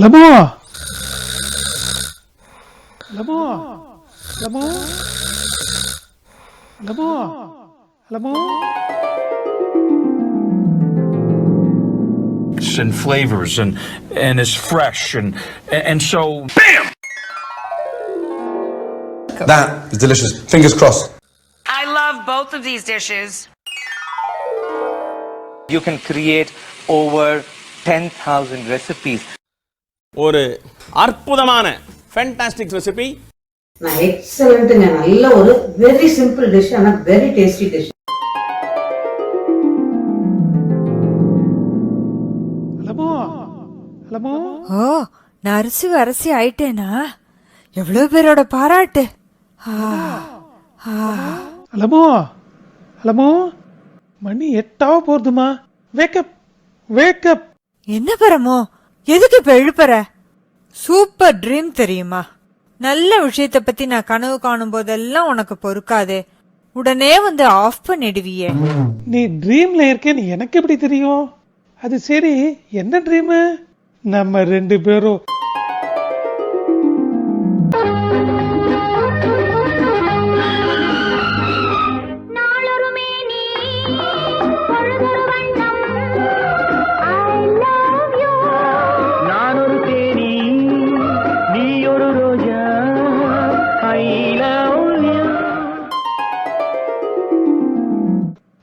லபோ லபோ லபோ லபோ லபோ and flavors and is fresh and so bam. That is delicious. Fingers crossed. I love both of these dishes. You can create over 10,000 recipes. ஒரு அற்புதமான fantastic recipe. எக்ஸலண்ட்டுங்க. நல்ல ஒரு very simple dish, ஆனா very tasty dish. லபோ லபோ ஓ, நான் அரசி ஆயிட்டேனா? எவ்வளவு பேரோட பாராட்டு. லபோ லபோ மணி 8 போகுதுமா. Wake up wake up. என்ன பரமோ, எதுக்கு இப்ப எழுப்புற? சூப்பர் ட்ரீம் தெரியுமா? நல்ல விஷயத்த பத்தி நான் கனவு காணும் போதெல்லாம் உனக்கு பொறுக்காதே, உடனே வந்து ஆஃப் பண்ணிடுவியே. நீ ட்ரீம்ல இருக்கேன்னு எனக்கு எப்படி தெரியும்? அது சரி, என்ன ட்ரீம்? நம்ம 2 பேரும்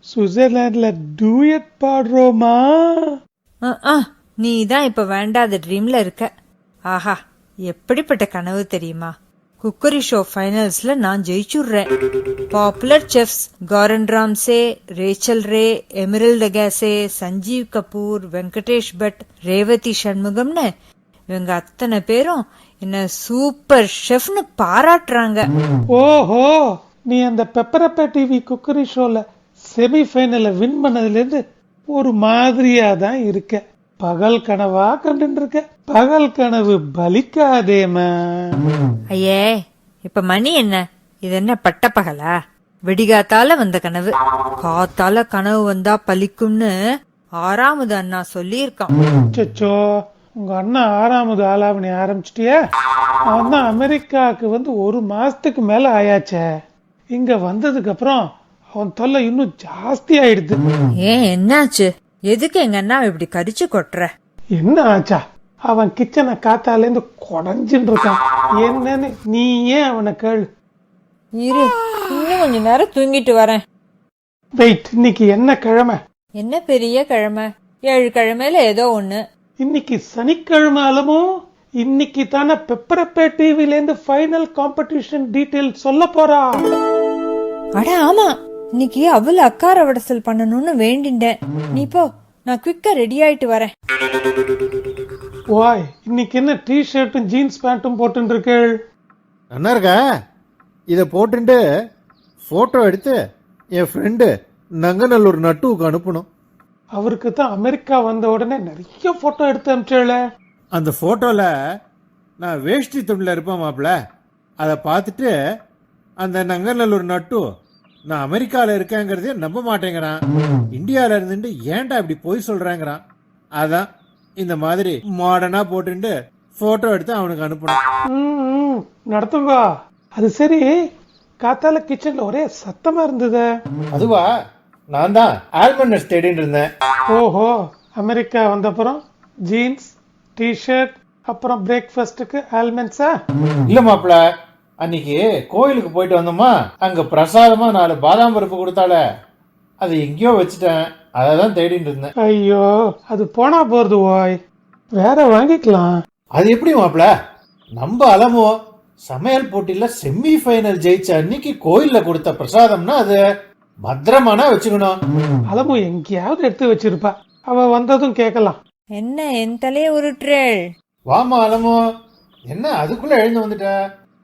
சுவிட்சர்லாந்துல டூயட் பாடுறோமா? நீ தான் இப்ப வேண்டாத ட்ரீம்ல இருக்க. ஆஹா, எப்படிப்பட்ட கனவு தெரியுமா? குக்கரி ஷோ ஃபைனல்ஸ்ல நான் ஜெயிச்சுடுறேன். Popular chefs Gordon Ramsay, Rachael Ray, Emeril Lagasse, Sanjeev Kapoor, Venkatesh Bhat, Revathi சண்முகம்னு இவங்க அத்தனை பேரும் என்ன சூப்பர் ஷெஃப்னு பாராட்டுறாங்க. ஓஹோ, நீ அந்த பெப்பரப்பா டிவி குக்கரி ஷோல செமி ஃபைனல்ல வின் பண்ணதுல இருந்து ஒரு மாதிரியா தான் இருக்க. பகல் கனவா கண்டு இருக்க. பகல் கனவு பலிக்காதேமா. ஐயே, இப்ப மணி என்ன? இது என்ன பட்ட பகலா? வெடிகாத்தால வந்த கனவு. காத்தால கனவு வந்தா பலிக்கும்னு 6வது அண்ணா சொல்லியிருக்கான். சச்சோ, உங்க அண்ணா 6வது ஆலாவணி ஆரம்பிச்சிட்டியா? அவன் தான் அமெரிக்காவுக்கு வந்து 1 மாசத்துக்கு மேல ஆயாச்சே. இங்க வந்ததுக்கு அப்புறம் அவன் தொல்லை இன்னும் ஜாஸ்தி ஆயிடுது. ஏன், என்னாச்சு? எதுக்கு எங்க அண்ணா இப்படி கரிச்சு கொட்டுற? என்ன ஆச்சா? அவன் கிச்சனை காத்தால இருந்து குடஞ்சின்னு இருக்கான். என்னன்னு நீ ஏன் அவனை கேளு. இரு, இன்னும் கொஞ்ச நேரம் தூங்கிட்டு வரேன். வெயிட், இன்னைக்கு என்ன கிழமை? என்ன பெரிய கிழமை? 7 கிழமையில ஏதோ ஒண்ணு. இன்னைக்கு சனிக்கிழமை. அலமோ, இன்னைக்கு தானே பெப்பரப்பே டிவில இருந்து ஃபைனல் காம்படிஷன் டீடைல் சொல்ல போறா. அட ஆமா, இன்னைக்கு அவள் அக்கார வடசல் பண்ணணும்னு வேண்டிண்டேன். நீ போ, நான் குவிக்கா ரெடி ஆயிட்டு வரேன். வாய், இன்னைக்கு என்ன டி ஷர்ட்டும் ஜீன்ஸ் பேண்ட்டும் போட்டு இருக்கேள்? நல்லா இருக்க. இதை போட்டுட்டு போட்டோ எடுத்து என் ஃப்ரெண்டு நங்கநல்லூர் நட்டுவுக்கு அனுப்பணும். அவருக்கு தான் அமெரிக்கா வந்த உடனே நிறைய போட்டோ எடுத்து அனுப்பிச்சேள. அந்த போட்டோல நான் வேஷ்டி துணில இருப்பேன் மாப்பிள்ள. அதை பார்த்துட்டு அந்த நங்கநல்லூர் நட்டு நான் அமெரிக்கால இருக்கேங்கிறதே நம்ப மாட்டேங்கிறான். இந்தியால இருந்துட்டு ஏன்டா இப்படி போய் சொல்றேங்கிறான். அதான் இந்த மாதிரி மாடர்னா போட்டுட்டு போட்டோ எடுத்து அவனுக்கு அனுப்பணும். நடத்துங்க. அது சரி, காத்தால கிச்சன்ல ஒரே சத்தமா இருந்தது. அதுவா, நான் தான் ஆல்மண்டஸ் தேடிட்டு இருந்தேன். ஓஹோ, அமெரிக்கா வந்தப்புறம் ஜீன்ஸ் டி ஷர்ட் அப்புறம் பிரேக்ஃபாஸ்டுக்கு ஆல்மண்ட்ஸா? இல்ல மாப்பிள்ள, அன்னைக்கு கோயிலுக்கு போயிட்டு வந்தோமா, அங்க பிரசாதமா 4 பாதாம் பருப்பு கொடுத்தால, அது எங்கேயோ வச்சுட்டேன். அதான் தேடிட்டு இருந்தேன். ஐயோ, அது போனா போறது. ஓய், வேற வாங்கிக்கலாம். அது எப்படி மாப்பிள்ள? நம்ம அலமோ சமையல் போட்டியில செமி ஃபைனல் ஜெயிச்ச அன்னைக்கு கோயில்ல கொடுத்த பிரசாதம்னா அது பத்திரமானா வச்சுக்கணும். அலமு எங்கேயாவது எடுத்து வச்சிருப்பா. அவ வந்ததும் கேட்கலாம். என்ன என் தலைய உருட்டுறேள்? வாமா அலமோ, என்ன அதுக்குள்ள எழுந்து வந்துட்ட?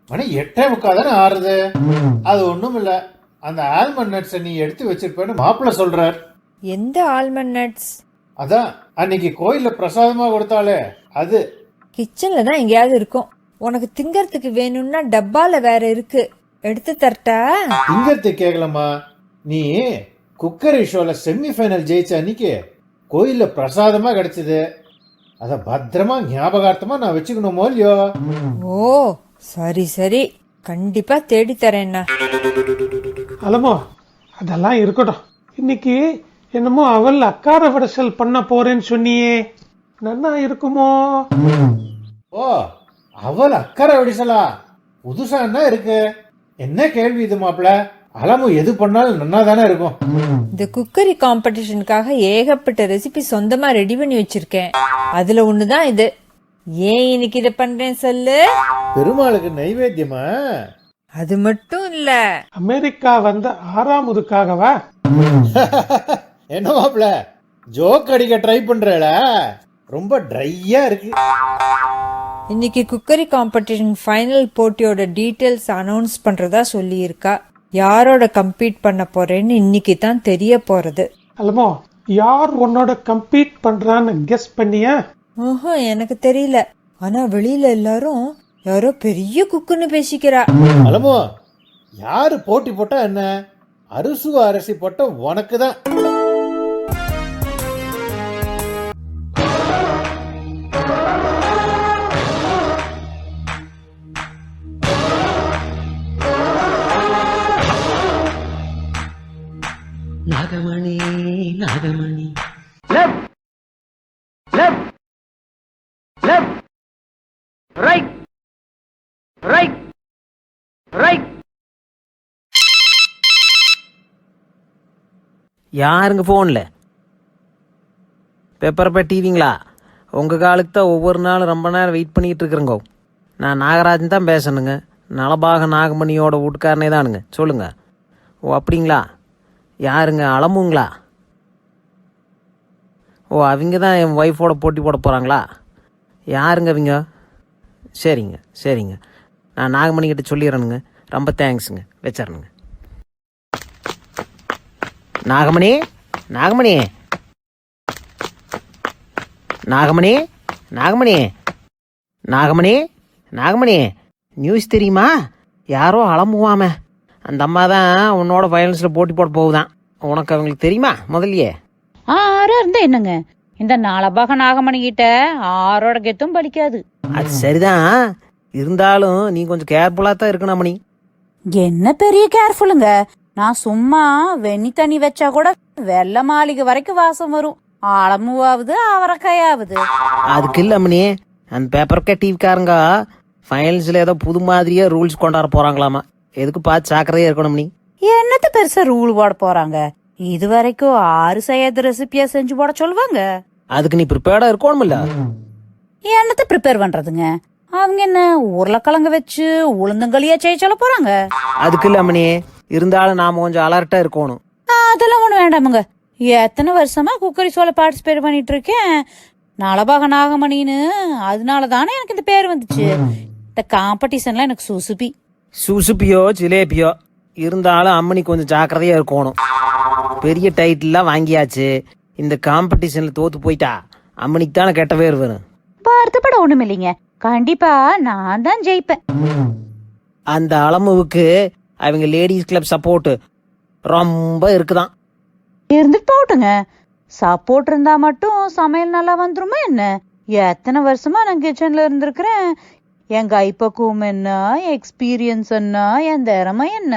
மணி 8:45 தானே ஆறுது. அது ஒண்ணும் இல்ல, அந்த ஆல்மண்ட் நட்ஸ் நீ எடுத்து வச்சிருப்பேன்னு மாப்பிள்ள சொல்றார். எந்த ஆல்மண்ட் நட்ஸ்? அதான் அன்னைக்கு கோயில்ல பிரசாதமா கொடுத்தாலே அது. கிச்சன்ல தான் எங்கேயாவது இருக்கும். உனக்கு திங்கறதுக்கு வேணும்னா டப்பால வேற இருக்கு, எடுத்து தரட்டா? திங்கறதுக்கு கேட்கலமா, நீ குக்கரி ஷோல செமி ஃபைனல் ஜெயிச்ச அன்னைக்கு கோயில்ல பிரசாதமா கிடைச்சது. அதை பத்திரமா ஞாபகார்த்தமா நான் வச்சுக்கணுமோ இல்லையோ? ஓ சரி சரி, கண்டிப்பா தேடி தரேன்னா. அலமோ அதெல்லாம் இருக்கட்டும். இன்னைக்கு என்னமோ அவள் அக்கார விடசல் பண்ண போறேன்னு சொன்னியே, நன்னா இருக்குமோ? ஓ, அவள் அக்கறை வெடிசலா? புதுசா என்ன இருக்கு? என்ன கேள்வி இது மாப்பிள? அலமு எது பண்ணாலும் நன்னா தானே இருக்கும். இந்த குக்கரி காம்படிஷனுக்காக ஏகப்பட்ட ரெசிபி சொந்தமா ரெடி பண்ணி வச்சிருக்கேன். அதுல ஒண்ணுதான் இது. ஏன் இன்னைக்கு இதை பண்றேன் சொல்லு? பெருமாளுக்கு நைவேத்தியமா? அது மட்டும் இல்ல, அமெரிக்கா வந்த 6ஆவதுக்காகவா? என்ன மாப்பிள ஜோக் அடிக்க ட்ரை பண்றல? ரொம்ப ட்ரையா இருக்கு. இன்னைக்கு குக்கரி காம்படிஷன் ஃபைனல் போட்டியோட டீடைல்ஸ் அனௌன்ஸ் பண்றதா சொல்லி இருக்கா. யாரோட கம்பீட் பண்ண போறேன்னு இன்னைக்கு தான் தெரிய போறது. அலமோ யார் உன்னோட கம்பீட் பண்றான்னு கெஸ் பண்ணியா? ஓஹோ, எனக்கு தெரியல. ஆனா வெளியில எல்லாரும் யாரோ பெரிய குக்குன்னு பேசிக்கிறா. அலமோ யாரு போட்டி போட்டா என்ன? அரிசுவ அரிசி போட்ட உனக்கு தான். நாகமணி நாகமணி யாருங்க ஃபோனில்? பெப்பரப்பே டிவிங்களா? உங்கள் காலுக்கு தான் ஒவ்வொரு நாளும் ரொம்ப நேரம் வெயிட் பண்ணிக்கிட்டு இருக்கிறேங்க. நான் நாகராஜன் தான் பேசணுங்க. நலபாக நாகமணியோட வீட்டுக்காரனே தானுங்க. சொல்லுங்கள். ஓ அப்படிங்களா? யாருங்க? அலமுங்களா? ஓ அவங்க தான் என் ஒய்ஃபோட போட்டி போட போகிறாங்களா? யாருங்க அவங்க? சரிங்க சரிங்க, நான் நாகமணிக்கிட்ட சொல்லிடுறேனுங்க. ரொம்ப தேங்க்ஸுங்க, வச்சிடணுங்க. நாகமணி நாகமணி நாகமணி நாகமணி நாகமணி நாகமணி, நியூஸ் தெரியுமா? யாரோ அலம்புவாம அந்த அம்மா தான் உன்னோட ஃபைனல்ஸில் போட்டி போட போகுதான். உனக்கு அவங்களுக்கு தெரியுமா முதல்லையே? ஆறா இருந்தா என்னங்க, இந்த நாலபாக நாகமணி கிட்ட ஆரோட கெத்தும் பலிக்காது. அது சரிதான், இருந்தாலும் நீ கொஞ்சம் கேர்ஃபுல்லாக தான் இருக்கணும் மணி. என்ன பெரிய கேர்ஃபுல்லுங்க, நான் சும்மா வெண்ணி தண்ணி வச்சா கூட வெள்ளை மாளிகை வரைக்கும் வாசம் வரும். ஆழமுவாவது அவரைக்காயாவது. அதுக்கு இல்லை மணி, அந்த பேப்பர் டிவிக்காரங்க ஃபைனல்ஸில் ஏதோ புது மாதிரியே ரூல்ஸ் கொண்டாட போகிறாங்களாமா. எதுக்கு பார்த்து சாக்கிரதையா இருக்கணும் மணி. என்னத்த பெருசா ரூல் போட போறாங்க? இது வரைக்கும் 6 செய்யாத ரெசிபியா செஞ்சு போட சொல்லுவாங்க. அதுக்கு நீ ப்ரிப்பேர்டா இருக்கணும்ல. என்னத்த ப்ரிப்பேர் பண்றதுங்க? அவங்க என்ன உருளைக்கிழங்கு வச்சு உளுந்தங்களியா செய்ய சொல்ல போறாங்க? அதுக்கு இல்ல மணி, இருந்தாலும் நாம கொஞ்சம் அலர்ட்டா இருக்கணும். அதெல்லாம் ஒண்ணு வேண்டாமுங்க. எத்தனை வருஷமா குக்கரி ஷோல பார்ட்டிசிபேட் பண்ணிட்டு இருக்கேன். நலபாக நாகமணின்னு அதனால தானே எனக்கு இந்த பேர் வந்துச்சு. இந்த காம்படிஷன்ல எனக்கு சுசுபி. சுசுப்பியோ ஜிலேபியோ இருந்தாலும் அம்மனி கொஞ்சம் ஜாக்கிரதையா இருக்கணும். பெரிய டைட்டில்லாம் வாங்கியாச்சு, இந்த காம்படிஷன்ல தோத்து போயிட்டா அம்மனிக்கு தானே கெட்ட பேர் வரும். வருத்தப்பட ஒண்ணும் இல்லைங்க, கண்டிப்பா நான் தான் ஜெயிப்பேன். அந்த அளமுவுக்கு அவங்க லேடிஸ் கிளப் சப்போர்ட் ரொம்ப இருக்குதான். இருந்துட்டு போட்டுங்க, சப்போர்ட் இருந்தா மட்டும் சமையல் நல்லா வந்துருமா என்ன? எத்தனை வருஷமா நான் கிச்சன்ல இருந்திருக்கிறேன். என் கைப்பக்குவம் என்ன, எக்ஸ்பீரியன்ஸ் என்ன, என் திறமை என்ன.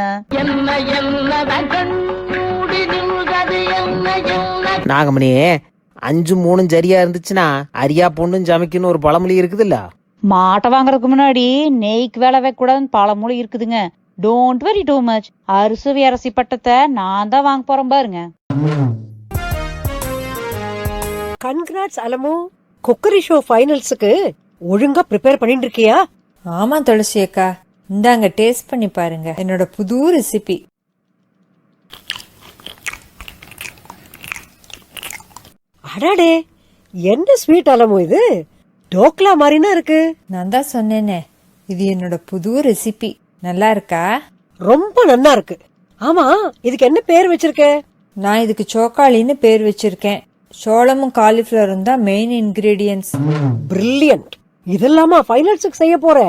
நாகமணி 5-3 சரியா இருந்துச்சுன்னா அரியா பொண்ணும் சமைக்கணும் ஒரு பழமொழி இருக்குதுல்ல. மாட்டை வாங்குறதுக்கு முன்னாடி நெய்க்கு வேலை வைக்க கூடாதுன்னு பழமொழி இருக்குதுங்க. Don't worry too much. அரிசி அரசி பட்டத்தை நான் தான் வாங்க போறேன் பாருங்க. கன்கிராட்ஸ் அலமு, குக்கரி ஷோ ஃபைனல்ஸுக்கு ஒழுங்கா ப்ரிப்பேர் பண்ணிட்டு இருக்கியா? ஆமா துளசி அக்கா, இந்தாங்க டேஸ்ட் பண்ணி பாருங்க என்னோட புது ரெசிபி. அடாடே, என்ன ஸ்வீட் அலமு இது? டோக்லா மாதிரினா இருக்கு. நான் தான் சொன்னேனே, இது என்னோட புது ரெசிபி. நல்லா இருக்கா? ரொம்ப நல்லா இருக்கு. ஆமா, இதுக்கு என்ன பேர் வச்சிருக்க? நான் இதுக்கு சோக்காளின்னு பேர் வச்சிருக்கேன். சோளமும் காலிஃபிளவரும் தான் மெயின் இன்கிரீடியன்ஸ். பிரில்லியன்ட். இதெல்லாமா ஃபைனல்ஸுக்கு செய்ய போற?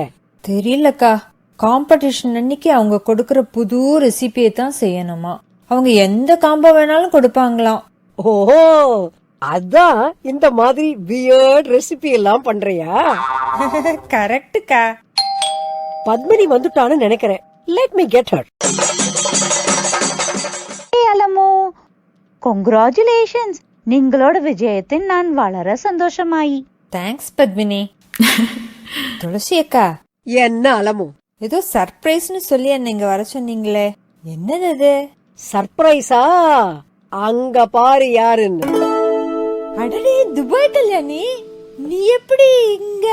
தெரியலக்கா, காம்படிஷன் அன்னைக்கு அவங்க கொடுக்கற புது ரெசிபியை தான் செய்யணுமா. அவங்க எந்த காம்போ வேணாலும் கொடுப்பாங்களாம். ஓஹோ, அதான் இந்த மாதிரி வியர்ட் ரெசிபி எல்லாம் பண்றியா? கரெக்டுக்கா. பத்மினி வந்துட்டான்னு நினைக்கிறேன். Let me get her. Alamu, congratulations. നിങ്ങളോட വിജയത്തിൽ நான் വളരെ சந்தோஷமாயி. தேங்க்ஸ் பத்மினி. துளசி அக்கா, என்ன அலமு? ஏதோ சர்ப்ரைஸ்னு சொல்லி என்ன இங்க வர சொன்னீங்களே, என்னது அது? சர்ப்ரைஸா? அங்க பாரு யாருன்னு. அடடே, துபாய் கல்யாணி, நீ எப்படி இங்க?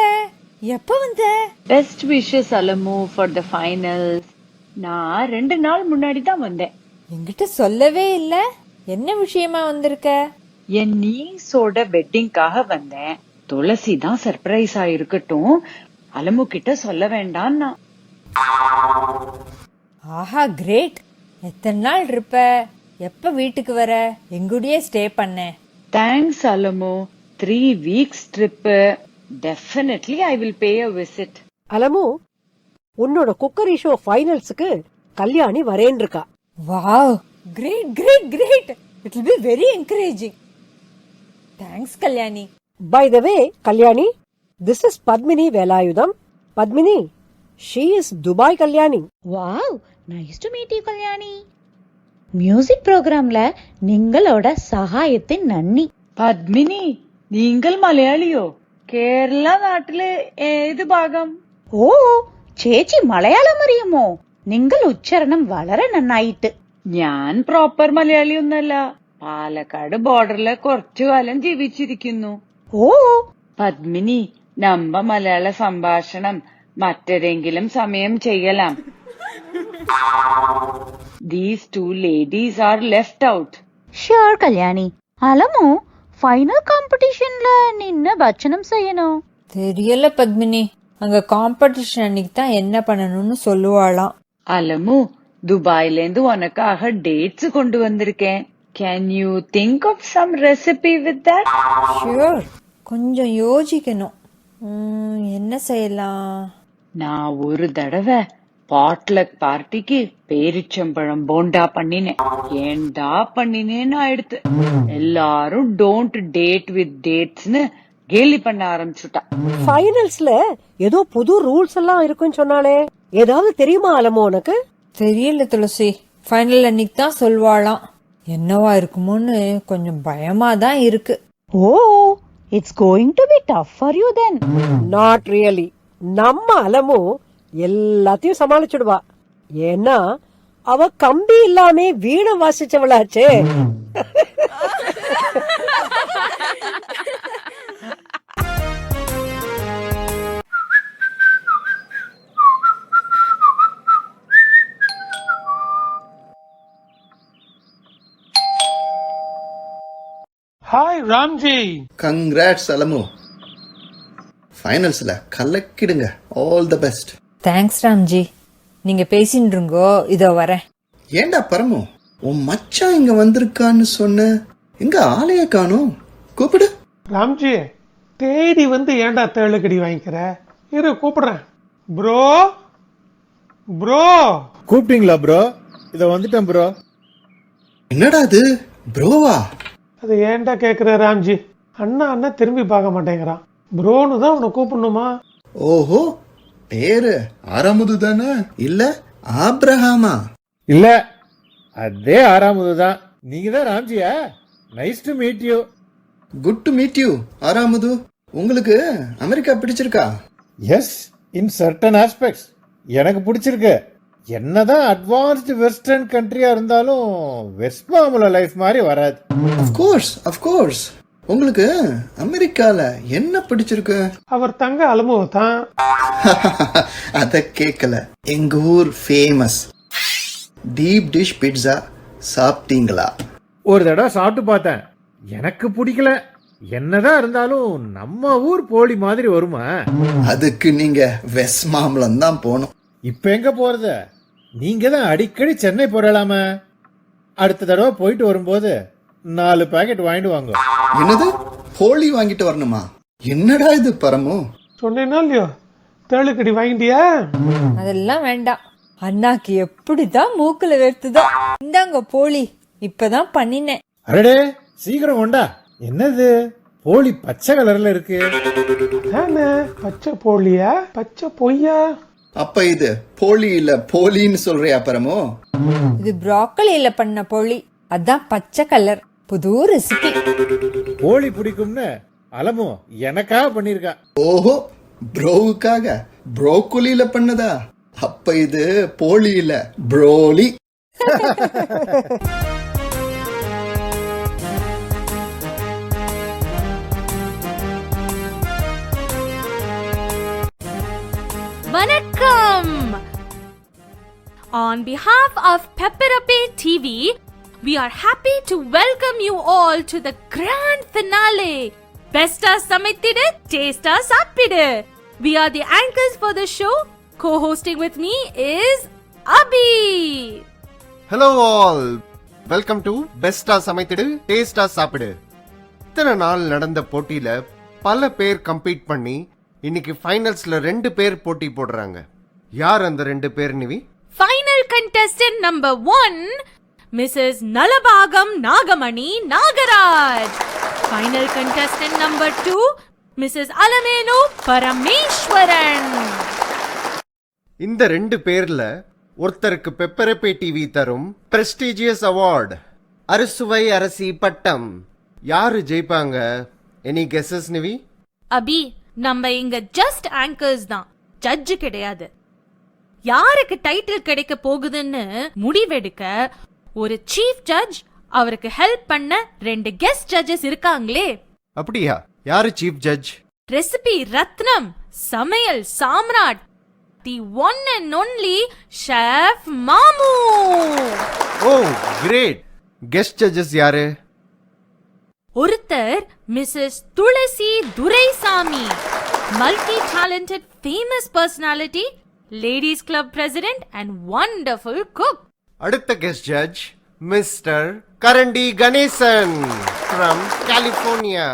எப்ப வந்த? Best wishes Alamu for the finals. நான் 2 நாள் முன்னாடி தான் வந்தேன். என்கிட்ட சொல்லவே இல்ல. என்ன விஷயமா வந்திருக்க? என் நீஸோட வெட்டிங்காக வந்தேன். துளசி தான் சர்ப்ரைஸா இருக்கட்டும், அலமு கிட்ட சொல்ல வேண்டாம்னா. ஆஹா, கிரேட். எத்தனை நாள் இருப்ப? எப்ப வீட்டுக்கு வர? எங்குடியே ஸ்டே பண்ண? Thanks Alamu. 3 weeks trip. Definitely I will pay a visit. Alamu, உன்னோட குக்கரி ஷோ ஃபைனல்ஸுக்கு கல்யாணி வரேன் இருக்கா. Wow, great great great. It will be very encouraging. Thanks Kalyani. By the way Kalyani, this is Padmini Velayutham. Padmini, she is Dubai Kalyani. Wow, nice to meet you Kalyani. Music ப்ரோக்ராம்ல നിങ്ങളோட സഹായത്തിന് നന്ദി. പദ്മിനി, നിങ്ങൾ മലയാളിയോ? കേരള നാട്ടിലെ ഏത് ഭാഗം? ഓ, ചേച്ചി മലയാളം അറിയുമോ? നിങ്ങൾ ഉച്ചാരണം വളരെ നന്നായിട്ട്. ഞാൻ പ്രോപ്പർ മലയാളി ഒന്നല്ല. പാലക്കാട് ബോർഡറിലെ കുറച്ചു കാലം ജീവിച്ചിരിക്കുന്നു. ഓ, പദ്മിനി, നമ്മ മലയാള സംഭാഷണം മറ്റേതെങ്കിലും സമയം ചെയ്യലാം. These 2 ladies are left out. Sure Kalyani. Alamu, final காம்படிஷன்ல நின்னு பட்சணம் செய்யணும். தெரியல பத்மினி, அங்க காம்படிஷன் அன்னைக்கு தான் என்ன பண்ணணும்னு சொல்லுவாளாம். அலமு, துபாயிலேந்து உனக்காக டேட்ஸ் கொண்டு வந்திருக்கேன். Can you think of some recipe with that? Sure, கொஞ்சம் யோசிக்கணும். என்ன செய்யலாம்? நான் ஒரு தடவை பாட்லக் பார்ட்டிக்கு பேரிச்சம்பழம் போண்டா பண்ணினேன். ஏண்டா பண்ணினேன்னு ஆயிடுத்து. எல்லாரும் டோன்ட் டேட் வித் டேட்ஸ்னு கேலி பண்ண ஆரம்பிச்சுட்டா. ஃபைனல்ஸ்ல ஏதோ புது ரூல்ஸ் எல்லாம் இருக்குன்னு சொன்னாலே, ஏதாவது தெரியுமா அலமு உனக்கு? தெரியல துளசி, ஃபைனல் அன்னைக்கு தான் சொல்வாளாம். என்னவா இருக்குமோன்னு கொஞ்சம் பயமா தான் இருக்கு. Oh, it's going to be tough for you then. Not really. நம்ம அலமு எல்லாத்தையும் சமாளிச்சுடுவா. ஏன்னா அவ கம்பி இல்லாம வீணை வாசிச்சவளாச்சே. ஹாய் ராம்ஜி. கங்க்ராட்ஸ் அலமு. ஃபைனல்ஸ்ல கலக்கிடுங்க. All the best. Thanks Ramji. நீங்க பேசிட்டு இருங்கோ, இதோ வரேன். ஏண்டா பரமு, உன் மச்சான் இங்க வந்திருக்கான்னு சொன்ன, எங்க ஆளைய காணோம்? கூப்பிடு. ராம்ஜி, தேடி வந்து ஏண்டா தேளுக்கடி வாங்கிக்கிற? இரு, கூப்பிடுறேன். Bro bro. கூப்பிட்டீங்களா ப்ரோ? இத வந்துட்டேன் ப்ரோ. என்னடா இது, ப்ரோவா? அது ஏன்டா கேக்குற ராம்ஜி? அண்ணா திரும்பி பார்க்க மாட்டேங்கிறான். ப்ரோன்னு தான் உன்னை கூப்பிடணுமா? ஓஹோ, பேரு ஆறாமுது தானே? இல்ல ஆப்ரஹாமா? இல்ல, அதே ஆறாமுது தான். நீங்க தான் ராம்ஜியா? Nice to meet you. Good to meet you Aramudhu. உங்களுக்கு அமெரிக்கா பிடிச்சிருக்கா? எஸ், இன் சர்டன் ஆஸ்பெக்ட்ஸ் எனக்கு பிடிச்சிருக்கு. என்னதான் அட்வான்ஸ்டு வெஸ்டர்ன் கண்ட்ரியா இருந்தாலும் வெஸ்ட் மாமுலா லைஃப் மாதிரி வராது. Of course. உங்களுக்கு அமெரிக்கால என்ன பிடிச்சிருக்கு? அவர் தங்க அலமுவை தான். அத கேக்கல. எங்க ஊர் ஃபேமஸ் டீப் டிஷ் பிட்சா சாப்பிட்டீங்களா? ஒரு தடவை சாப்பிட்டு பார்த்தேன், எனக்கு பிடிக்கல. என்னதான் இருந்தாலும் நம்ம ஊர் போலி மாதிரி வருமா? அதுக்கு நீங்க வெஸ்ட் மாம்பலம் தான் போகணும். இப்ப எங்க போறது? நீங்க தான் அடிக்கடி சென்னை போறலாம. அடுத்த தடவை போயிட்டு வரும்போது 4 பாக்கெட் வாங்கிட்டு வாங்க. என்னது, போலி வாங்கிட்டு வரணுமா? என்னடா இது பரமு? சொன்னேன்னா இல்லையோ, தேளுக்கடி வாங்கிட்டியா? அதெல்லாம் வேண்டாம். அண்ணாக்கு எப்படிதான் மூக்குல வேர்த்துதோ. இந்தாங்க போலி, இப்பதான் பண்ணினேன். அரடே, சீக்கிரம் கொண்டா. என்னது போலி பச்சை கலர்ல இருக்கு? அதானே, பச்சை போலியா பச்சை பொய்யா? அப்ப இது போலி இல்ல போலின்னு சொல்றியா பரமோ? இது ப்ராக்கலியில பண்ண போலி, அதான் பச்சை கலர். புது ரெசிபி. போலி பிடிக்கும்னு அலமோ எனக்காக பண்ணிருக்கா. ஓஹோ, ப்ரோவுக்காக ப்ரோக்கோலியில பண்ணதா? அப்ப இது போலி இல்ல ப்ரோலி. Vanakkam! On behalf of Pepperapay TV, we are happy to welcome you all to the grand finale. Besta Samaithidu, Tasta Sappidu. We are the anchors for the show. Co-hosting with me is Abhi. Hello all. Welcome to Besta Samaithidu, Tasta Sappidu. இத்தனை நாள் நடந்த போட்டியில பல பேர் compete பண்ணி இன்னைக்கு ஃபைனல்ஸ்ல 2 பேர் போட்டி போடுறாங்க. யார் அந்த 2 பேர் Nivi? Final contestant number 1, Mrs. Nalabagam Nagamani Nagaraj. Final contestant number 2, Mrs. Alamelu Parameshwaran. இந்த 2 பேர்ல ஒருத்தருக்கு பெப்பரப்பே டிவி தரும் பிரஸ்டீஜியஸ் அவார்ட், அறுசுவை அரசி பட்டம். யாரு ஜெயிப்பாங்க? Any guesses Nivi? அபி, நம்ம இங்க ஜஸ்ட் ஆங்கர்ஸ் தான், ஜட்ஜ் கிடையாது. யாருக்கு டைட்டில் கிடைக்க போகுதுன்னு முடிவெடுக்க ஒரு சீஃப் ஜட்ஜ், அவருக்கு ஹெல்ப் பண்ண 2 கெஸ்ட் ஜட்ஜஸ் இருக்காங்களே. அப்படியா? யாரு சீஃப் ஜட்ஜ்? ரெசிபி ரத்னம், சமையல் சாம்ராட், the one and only chef Mamu. Oh great. Guest judges யாரு? ஒருத்தர் missus Thulasi Duraisamy, multi talented famous personality, ladies club president and wonderful cook. அடுத்த guest judge mister Karandi Ganesan from California.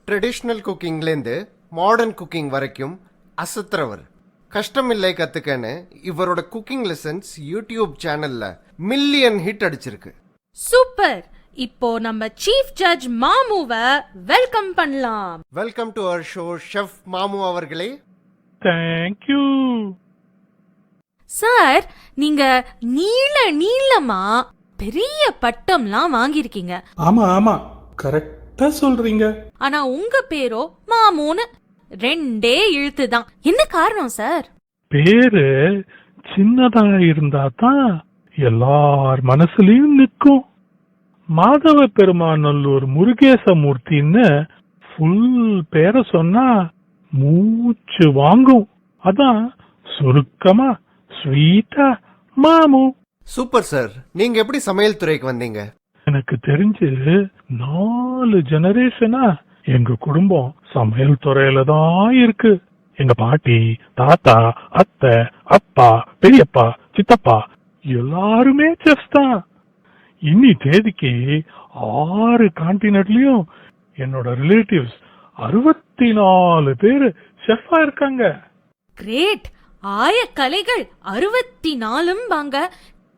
Traditional குக்கிங்லேருந்து modern cooking வரைக்கும் அசத்துறவர். கஷ்டமில்லை கத்துக்கன்னு இவரோட குக்கிங் லெசன்ஸ் யூடியூப் சேனல்ல மில்லியன் ஹிட் அடிச்சிருக்கு. சூப்பர். இப்போ நம்ம சீஃப் ஜட்ஜ் மாமுவை வெல்கம் பண்ணலாம். Welcome to our show chef Mamu அவர்களே. Thank you sir. நீங்க நீளமா பெரிய பட்டம்லாம் வாங்கியிருக்கீங்க. ஆமா ஆமா, கரெக்டா சொல்றீங்க. ஆனா உங்க பேரோ மாமுன்னு 2 எழுத்து தான். என்ன காரணம் சார்? பேரு சின்னதா இருந்தா தான் எல்லார் மனசுலயும் நிற்கும். மாதவ பெருமாநல்லூர் முருகேசமூர்த்தின்னு ஃபுல் பேரை சொன்னா மூச்சு வாங்கும். அதான் சுருக்கமா ஸ்வீட்டா மாமு. Super sir. நீங்க எப்படி சமையல் துறைக்கு வந்தீங்க? எனக்கு தெரிஞ்சு 4 ஜெனரேஷனா எங்க குடும்பம் சமையல் துறையில தான் இருக்கு. எங்க பாட்டி, தாத்தா, அத்தை, அப்பா, பெரியப்பா, சித்தப்பா எல்லாருமே செஃப் தான். இன்னி தேதிக்கு 6 கான்டினென்ட்லயும் என்னோட ரிலேட்டிவ்ஸ் 64 பேரு செஃப்பா இருக்காங்க. கிரேட். ஆய கலைகள் 64 வாங்க.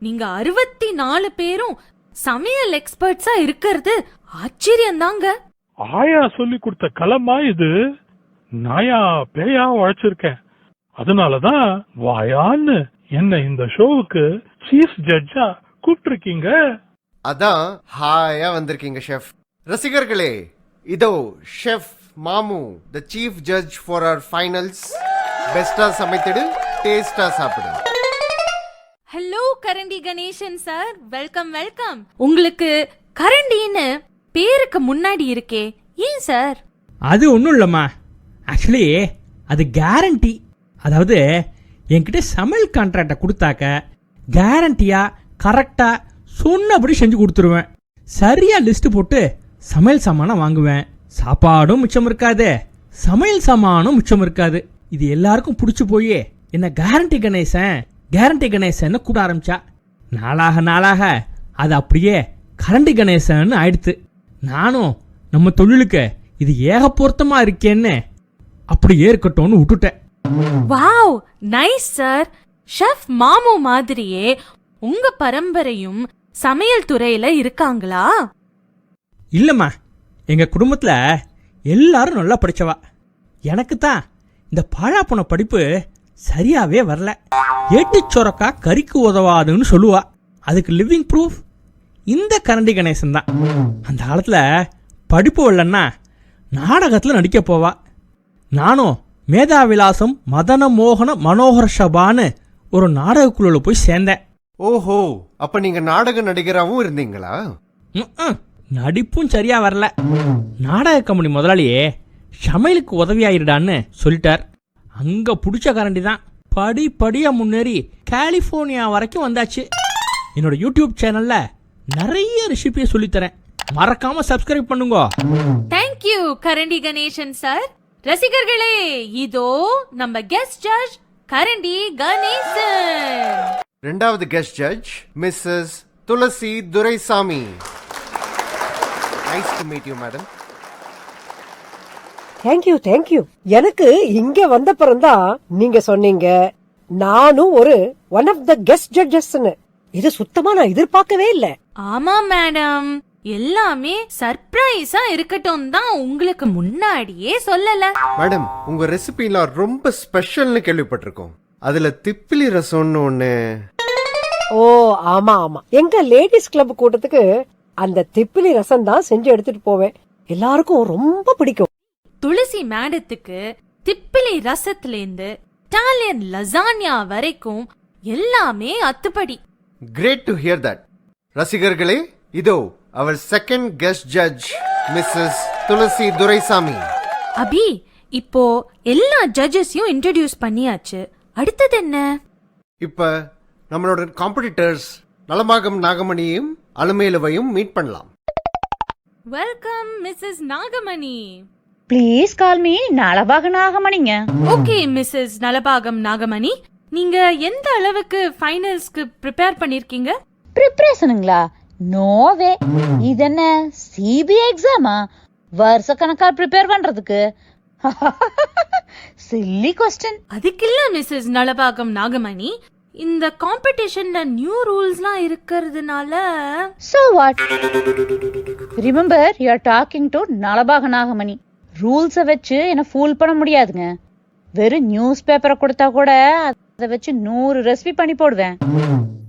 நீங்க 64 பேரும் சமையல் எக்ஸ்பர்ட்ஸா இருக்கிறது ஆச்சரியம் தாங்க. ஆயா சொல்லி கொடுத்த கலமா இது. நாயா பேயா உழைச்சிருக்கேன். அதனாலதான் வாயான்னு என்ன இந்த ஷோவுக்கு சீஃப் ஜட்ஜா கூப்பிட்டிருக்கீங்க. அதான் ஹாயா வந்திருக்கீங்க ஷெஃப். ரசிகர்களே, இதோ chef Mamu, the chief judge for our finals. பெஸ்டா சமைத்திடு, டேஸ்டா சாப்பிடு. ஹலோ கரண்டி கணேசன் சார், வெல்கம் வெல்கம். உங்களுக்கு கரண்டின்னு பேருக்கு முன்னாடி இருக்கே, ஏன் சார்? அது ஒன்றும் இல்லைம்மா, ஆக்சுவலி அது கேரண்டி. அதாவது என்கிட்ட சமையல் கான்ட்ராக்டை கொடுத்தாக்க கேரண்டியாக கரெக்டாக சொன்னபடி செஞ்சு கொடுத்துருவேன். சரியாக லிஸ்ட்டு போட்டு சமையல் சாமானை வாங்குவேன். சாப்பாடும் மிச்சம் இருக்காது, சமையல் சாமானும் மிச்சம் இருக்காது. இது எல்லாருக்கும் பிடிச்சி போய் என்ன கேரண்டி கணேசன் கூப்பிட ஆரம்பிச்சா. நாளாக அது அப்படியே கரண்டி கணேசன் ஆயிடுத்து. நானும் நம்ம தொழிலுக்கு இது ஏக பொருத்தமா இருக்கேன்னு அப்படியே இருக்கட்டும்னு விட்டுட்டேன். Wow, nice sir. ஷெஃப் மாமு மாதிரியே உங்க பரம்பரையும் சமையல் துறையில இருக்காங்களா? இல்லம்மா, எங்கள் குடும்பத்தில் எல்லாரும் நல்லா படித்தவா. எனக்கு தான் இந்த பாழாப்போன படிப்பு சரியாகவே வரல. ஏட்டு சொரக்கா கறிக்கு உதவாதுன்னு சொல்லுவா. அதுக்கு லிவிங் ப்ரூஃப் இந்த கரண்டி கணேசன் தான். அந்த காலத்தில் படிப்பு வரலன்னா நாடகத்தில் நடிக்க போவா. நானும் மேதாவிலாசம் மதன மோகன மனோகர சபான்னு ஒரு நாடகக்குழுவில் போய் சேர்ந்தேன். ஓஹோ, அப்ப நீங்க நாடக நடிகராகவும் இருந்தீங்களா? நடிப்பும் சரியா வரல. நாடக கம்பெனி முதலாளியே சமையலுக்கு உதவியாயிருடான்னு சொல்லிட்டார். அங்க பிடிச்ச கரண்டி தான் படிப்படியா முன்னேறி கலிபோர்னியா வரைக்கும் வந்தாச்சு. என்னோட யூடியூப் சேனல்ல நிறைய ரெசிபியை சொல்லித்தரேன். மறக்காம சப்ஸ்கிரைப் பண்ணுங்க. தேங்க்யூ கரண்டி கணேசன் சார். ரசிகர்களே, இதோ நம்ம கெஸ்ட் ஜட்ஜ் கரண்டி கணேசன். இரண்டாவது guest judge Mrs Thulasi Duraisamy. Nice to meet you madam. Thank you. எனக்கு இங்க வந்த பிறந்தான் நீங்க சொன்னீங்க நானும் ஒரு ஒன் ஆஃப் த கெஸ்ட் ஜட்ஜஸ்னு. இது சுத்தமா நான் எதிர்பார்க்கவே இல்ல. ஆமா மேடம், எல்லாமே சர்ப்ரைஸா இருக்கட்டும் தான் உங்களுக்கு முன்னாடியே சொல்லல. மேடம், உங்க ரெசிபிலாம் ரொம்ப ஸ்பெஷல்னு கேள்விப்பட்டிருக்கோம். அதுல திப்பிலி ரசம்னு ஒண்ணு. ஓ ஆமா, எங்க லேடிஸ் கிளப் கூட்டத்துக்கு அந்த திப்பிலி ரசம் தான் செஞ்சு எடுத்துட்டு போவேன். எல்லாருக்கும் ரொம்ப பிடிக்கும். துளசி மேடத்துக்கு திப்பிலி ரசத்திலேருந்து இட்டாலியன் லசானியா வரைக்கும் எல்லாமே அத்துப்படி. Great to hear that. ரசிகர்களே, இதோ அவர் second guest judge Mrs Thulasi Duraisamy. Abhi, இப்போ எல்லா ஜட்ஜஸையும் இன்ட்ரோடியூஸ் பண்ணியாச்சு. அடுத்தது என்ன? இப்ப நம்மளோட காம்படிட்டர்ஸ் நலமாகம் நாகமணியையும் அலமேலுவையும் மீட் பண்ணலாம். Welcome missus Nagamani. Please call me நலபாக நாகமணிங்க. ஓகே மிஸ்ஸஸ் நலபாகம் நாகமணி, நீங்க எந்த அளவுக்கு ஃபைனல்ஸ்க்கு ப்ரிப்பேர் பண்ணிருக்கீங்க? ப்ரிப்பரேஷனுங்களா? நோவே. இது என்ன சிபிஐ எக்ஸாமா? வருஷ கணக்கா ப்ரிப்பேர் பண்றதுக்கு? Chilli question. அதுக்கு இல்ல மிஸ்ஸஸ் நலபாகம் நாகமணி, இந்த காம்படிஷன்ல நியூ ரூல்ஸ்லாம் இருக்கிறதுனால. So what? Remember, you are talking to நலபாக நாகமணி. ரூல்ஸை வச்சு என்ன ஃபூல் பண்ண முடியாதுங்க. வெறும் நியூஸ் பேப்பரை கொடுத்தா கூட அதை வச்சு 100 ரெசிபி பண்ணி போடுவேன்.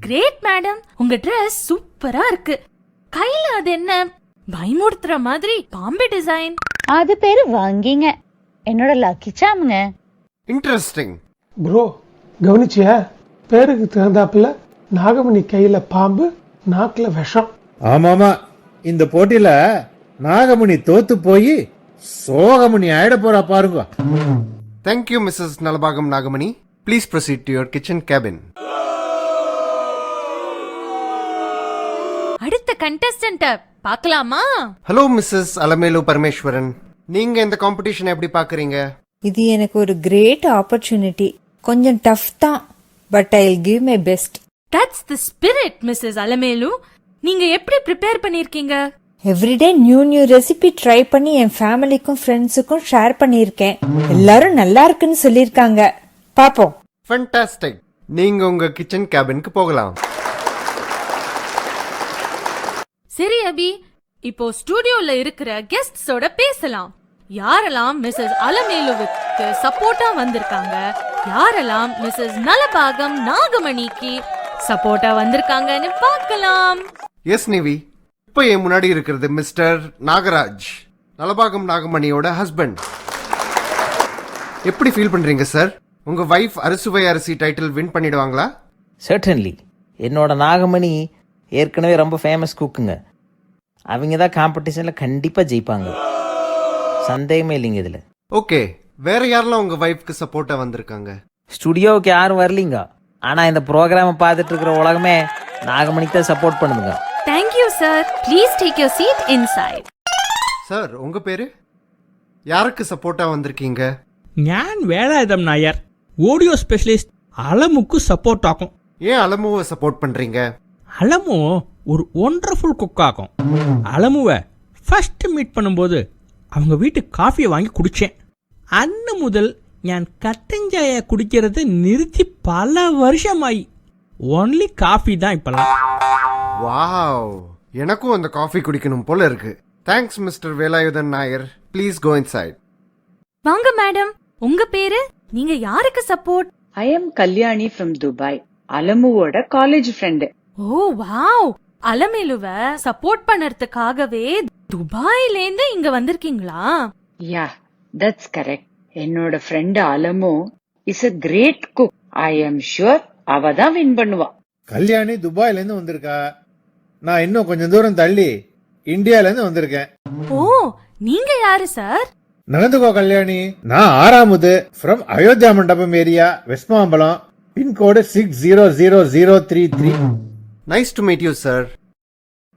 கிரேட் மேடம், உங்க ட்ரெஸ் சூப்பரா இருக்கு. கையில அது என்ன பயமுறுத்துற மாதிரி பாம்பே டிசைன்? அது பேரு வாங்கிங்க. என்னோட லக்கி சாமுங்க. இன்ட்ரெஸ்டிங். ப்ரோ, கவனிச்சியா? பேருக்கு தகுந்தாப்புல நாகமணி கையில பாம்பு, நாக்குல விஷம். ஆமாமா, இந்த போட்டியில நாகமணி தோத்து போய் சோகமணி ஆயிட போறா பாருங்க. Thank you Mrs Nalabagam Nagamani. Please proceed to your kitchen cabin. அடுத்த கண்டஸ்டன்ட் பார்க்கலாமா? Hello Mrs Alamelu Parameswaran. நீங்க இந்த காம்படிஷன் எப்படி பாக்குறீங்க? இது எனக்கு ஒரு கிரேட் ஆப்பர்ச்சுனிட்டி. கொஞ்சம் டஃப் தான், but I will give my best. That's the spirit Mrs Alamelu. நீங்க எப்படி ப்ரிப்பேர் பண்ணிருக்கீங்க? எவ்ரிடே நியூ ரெசிபி ட்ரை பண்ணி என் ஃபேமிலிக்கும் ஃப்ரெண்ட்ஸுக்கும் ஷேர் பண்ணியிருக்கேன். எல்லாரும் நல்லா இருக்குன்னு சொல்லியிருக்காங்க. பாப்போம். ஃபேண்டாஸ்டிக். நீங்க உங்க கிச்சன் கேபினுக்கு போகலாம். சரி அபி, இப்போ ஸ்டுடியோல இருக்கிற கெஸ்ட்ஸோட பேசலாம். யாரெல்லாம் மிஸ்ஸஸ் அலமேலுவுக்கு சப்போர்ட்டா வந்திருக்காங்க, யாரெல்லாம் மிஸ்ஸஸ் நலபாகம் நாகமணிக்கு சப்போர்ட்டா வந்திருக்காங்கன்னு பார்க்கலாம். எஸ் நிவி, இப்போ என் முன்னாடி இருக்கிறது மிஸ்டர் நாகராஜ், நலபாகம் நாகமணியோட ஹஸ்பண்ட். எப்படி ஃபீல் பண்றீங்க சார்? உங்க வைஃப் அறுசுவை அரிசி டைட்டில் வின் பண்ணிடுவாங்களா? சர்டன்லி. என்னோட நாகமணி ஏற்கனவே ரொம்ப ஃபேமஸ் குக்குங்க. அவங்க தான் காம்படிஷனில் கண்டிப்பாக ஜெயிப்பாங்க. சந்தேகமே இல்லைங்க இதில். ஓகே, வேற யாரெல்லாம் உங்க வைஃப்க்கு சப்போர்ட்டா வந்திருக்காங்க? ஸ்டுடியோவுக்கு யாரும் வரலீங்க. ஆனால் இந்த ப்ரோக்ராமை பார்த்துட்டு இருக்கிற உலகமே நாகமணிக்கு தான் சப்போர்ட் பண்ணுதுங்க. Thank you sir. Please take your seat inside. சார், உங்க பேரு? யாருக்கு சப்போர்ட்டா வந்திருக்கீங்க? ഞാൻ വേലായുധം നായർ, ഓഡിയോ സ്പെഷ്യലിസ്റ്റ്. അലമുക്ക് സപ്പോർട്ട് ആക്കും. ஏன் அலமுவை சப்போர்ட் பண்றீங்க? அலமு ஒரு ஒண்டர்ஃபுல் குக் ஆகும். அலமுவை ஃபர்ஸ்ட் மீட் பண்ணும்போது அவங்க வீட்டு காஃபியை வாங்கி குடித்தேன். அன்று முதல் ഞാൻ കട്ടൻ ചായ കുടിക്കുന്നത് நிறுத்தி பல வருஷமாயி. ஒன்லி காஃபி தான் இப்பெல்லாம். வாவ், எனக்கும் அந்த காஃபி குடிக்கணும் போல இருக்கு. Thanks mister Velayudhan Nair. Please go inside. வாங்க மேடம், உங்க பேரு? நீங்க யாருக்கு support? I am Kalyani from Dubai, அலமுவோட காலேஜ் ஃப்ரெண்டு. ஓ வாவ், அலமேலுவ சப்போர்ட் பண்ணறதுக்காகவே துபாயில இருந்து இங்க வந்திருக்கீங்களா? Yeah, that's correct. என்னோட friend Alamu is a great cook. I am sure அவ தான் வின் பண்ணுவா. கல்யாணி துபாயில இருந்து வந்திருக்கா. நான் இன்னும் கொஞ்சம் தூரம் தள்ளி இந்தியால இருந்து வந்திருக்கேன். ஓ, நீங்க யாரு சார்? நடந்துக்கோ கல்யாணி. நான் ஆறாமுது from Ayodhya Mandapam area, West Mambalam, pincode 600033. Nice to meet you sir.